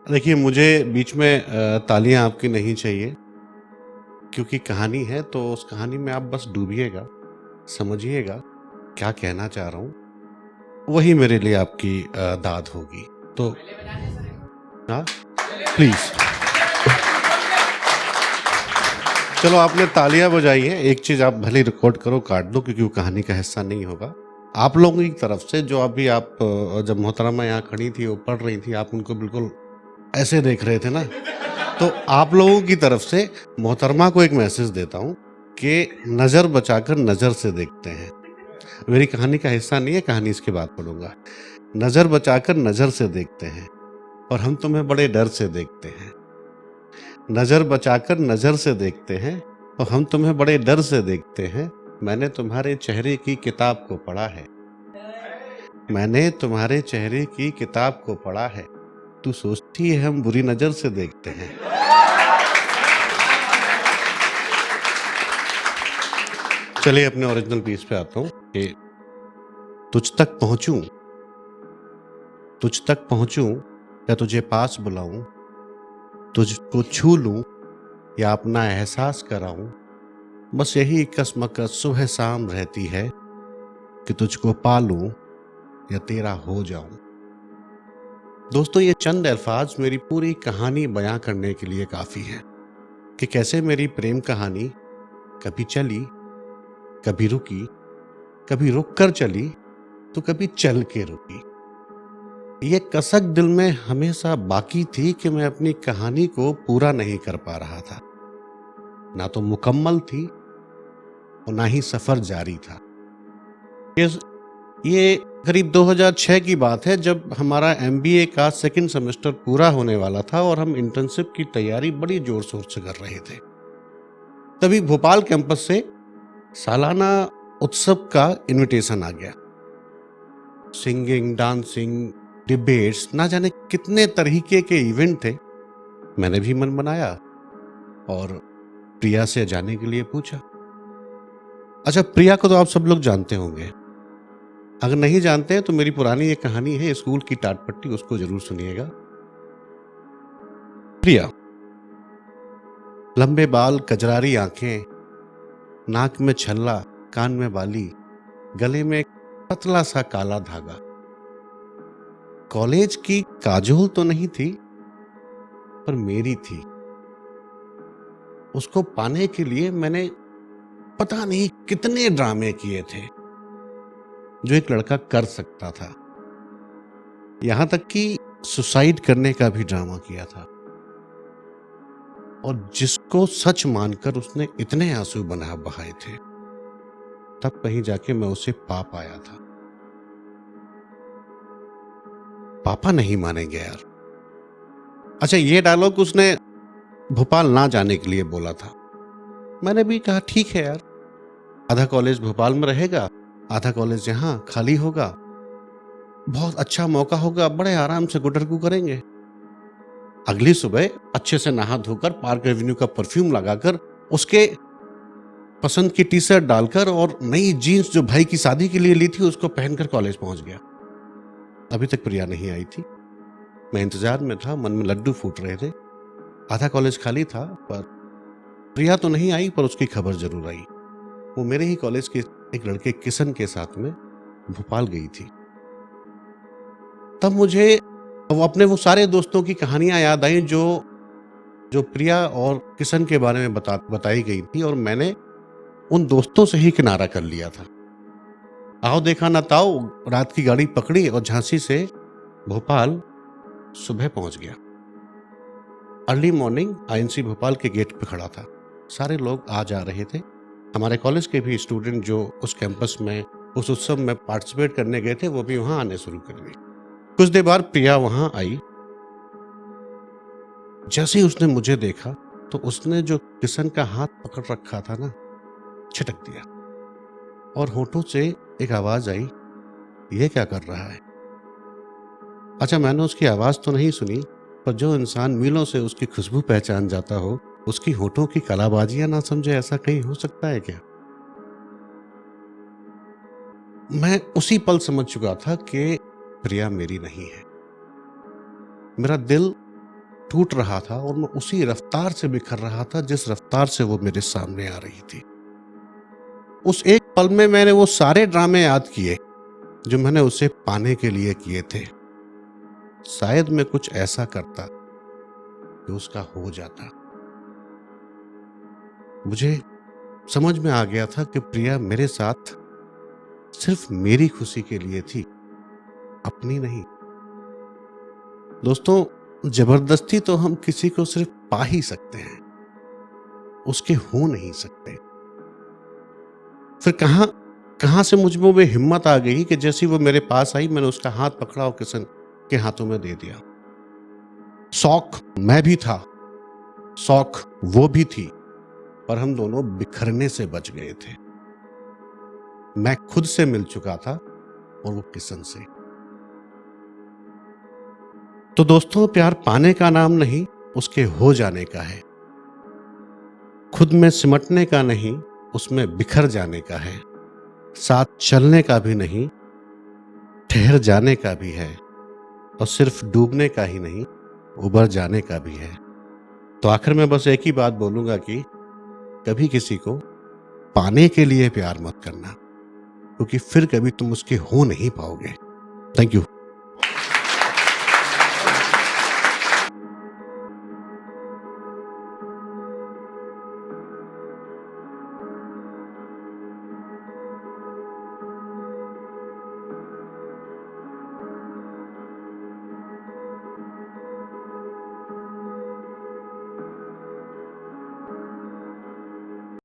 देखिए, मुझे बीच में तालियाँ आपकी नहीं चाहिए, क्योंकि कहानी है तो उस कहानी में आप बस डूबिएगा, समझिएगा क्या कहना चाह रहा हूँ, वही मेरे लिए आपकी दाद होगी। तो हाँ, प्लीज़। चलो, आपने तालियाँ बजाई हैं, एक चीज़ आप भले ही रिकॉर्ड करो, काट दो, क्योंकि वो कहानी का हिस्सा नहीं होगा। आप लोगों की तरफ से जो अभी आप जब मोहतरमा यहाँ खड़ी थी, वो पढ़ रही थी, आप उनको बिल्कुल ऐसे देख रहे थे ना, तो आप लोगों की तरफ से मोहतरमा को एक मैसेज देता हूँ कि नज़र बचाकर नज़र से देखते हैं। मेरी कहानी का हिस्सा नहीं है, कहानी इसके बाद पढ़ूँगा। नज़र बचाकर नज़र से देखते हैं और हम तुम्हें बड़े डर से देखते हैं। नज़र बचाकर नज़र से देखते हैं और हम तुम्हें बड़े डर से देखते हैं। मैंने तुम्हारे चेहरे की किताब को पढ़ा है। मैंने तुम्हारे चेहरे की किताब को पढ़ा है। तू सोचती है हम बुरी नज़र से देखते हैं। चलिए अपने ओरिजिनल पीस पे आता हूँ कि तुझ तक पहुँचूँ, तुझ तक पहुँचूँ या तुझे पास बुलाऊँ, तुझको छू लूँ या अपना एहसास कराऊँ, बस यही कशमकश सुबह शाम रहती है कि तुझको पालूँ या तेरा हो जाऊँ। दोस्तों, ये चंद अल्फाज मेरी पूरी कहानी बयां करने के लिए काफ़ी है कि कैसे मेरी प्रेम कहानी कभी चली, कभी रुकी, कभी रुक कर चली, तो कभी चल के रुकी। ये कसक दिल में हमेशा बाकी थी कि मैं अपनी कहानी को पूरा नहीं कर पा रहा था। ना तो मुकम्मल थी और ना ही सफ़र जारी था। ये करीब 2006 की बात है, जब हमारा एमबीए का सेकंड सेमेस्टर पूरा होने वाला था और हम इंटर्नशिप की तैयारी बड़ी जोर शोर से कर रहे थे। तभी भोपाल कैंपस से सालाना उत्सव का इनविटेशन आ गया। सिंगिंग, डांसिंग, डिबेट्स, ना जाने कितने तरीके के इवेंट थे। मैंने भी मन बनाया और प्रिया से जाने के लिए पूछा। अच्छा, प्रिया को तो आप सब लोग जानते होंगे। अगर नहीं जानते हैं तो मेरी पुरानी एक कहानी है स्कूल की टाट पट्टी, उसको जरूर सुनिएगा। प्रिया, लंबे बाल, कजरारी आंखें, नाक में छल्ला, कान में बाली, गले में एक पतला सा काला धागा। कॉलेज की काजोल तो नहीं थी, पर मेरी थी। उसको पाने के लिए मैंने पता नहीं कितने ड्रामे किए थे जो एक लड़का कर सकता था। यहां तक कि सुसाइड करने का भी ड्रामा किया था, और जिसको सच मानकर उसने इतने आंसू बहाए थे, तब कहीं जाके मैं उसे पा पाया था। पापा नहीं मानेंगे यार। अच्छा, ये डायलॉग उसने भोपाल ना जाने के लिए बोला था। मैंने भी कहा ठीक है यार, आधा कॉलेज भोपाल में रहेगा, आधा कॉलेज यहाँ खाली होगा, बहुत अच्छा मौका होगा, बड़े आराम से गुटरगू करेंगे। अगली सुबह अच्छे से नहा धोकर, पार्क एवेन्यू का परफ्यूम लगाकर, उसके पसंद की टी शर्ट डालकर और नई जीन्स जो भाई की शादी के लिए ली थी उसको पहनकर कॉलेज पहुंच गया। अभी तक प्रिया नहीं आई थी। मैं इंतजार में था, मन में लड्डू फूट रहे थे। आधा कॉलेज खाली था, पर प्रिया तो नहीं आई, पर उसकी खबर जरूर आई। वो मेरे ही कॉलेज के एक लड़के किशन के साथ में भोपाल गई थी। तब मुझे वो सारे दोस्तों की कहानियां याद आई जो जो प्रिया और किशन के बारे में बताई गई थी, और मैंने उन दोस्तों से ही किनारा कर लिया था। आओ देखा ना ताओ, रात की गाड़ी पकड़ी और झांसी से भोपाल सुबह पहुंच गया। अर्ली मॉर्निंग आईएनसी भोपाल के गेट पे खड़ा था। सारे लोग आ जा रहे थे। हमारे कॉलेज के भी स्टूडेंट जो उस कैंपस में उस उत्सव में पार्टिसिपेट करने गए थे, वो भी वहां आने शुरू कर दिए। कुछ देर बाद प्रिया वहां आई। जैसे ही उसने मुझे देखा तो उसने जो किशन का हाथ पकड़ रखा था ना, छिटक दिया, और होठों से एक आवाज आई, ये क्या कर रहा है? अच्छा, मैंने उसकी आवाज तो नहीं सुनी, पर जो इंसान मीलों से उसकी खुशबू पहचान जाता हो, उसकी होठों की कलाबाजियां ना समझे, ऐसा कहीं हो सकता है क्या? मैं उसी पल समझ चुका था कि प्रिया मेरी नहीं है। मेरा दिल टूट रहा था और मैं उसी रफ्तार से बिखर रहा था जिस रफ्तार से वो मेरे सामने आ रही थी। उस एक पल में मैंने वो सारे ड्रामे याद किए जो मैंने उसे पाने के लिए किए थे। शायद मैं कुछ ऐसा करता कि उसका हो जाता। मुझे समझ में आ गया था कि प्रिया मेरे साथ सिर्फ मेरी खुशी के लिए थी, अपनी नहीं। दोस्तों, जबरदस्ती तो हम किसी को सिर्फ पा ही सकते हैं, उसके हो नहीं सकते। फिर कहां से मुझ में वो हिम्मत आ गई कि जैसी वो मेरे पास आई मैंने उसका हाथ पकड़ा और किशन के हाथों में दे दिया। शौक मैं भी था, शौक वो भी थी, पर हम दोनों बिखरने से बच गए थे। मैं खुद से मिल चुका था और वो किशन से। तो दोस्तों, प्यार पाने का नाम नहीं, उसके हो जाने का है। खुद में सिमटने का नहीं, उसमें बिखर जाने का है। साथ चलने का भी नहीं, ठहर जाने का भी है। और सिर्फ डूबने का ही नहीं, उबर जाने का भी है। तो आखिर में बस एक ही बात बोलूंगा कि कभी किसी को पाने के लिए प्यार मत करना, क्योंकि फिर कभी तुम उसके हो नहीं पाओगे। Thank you.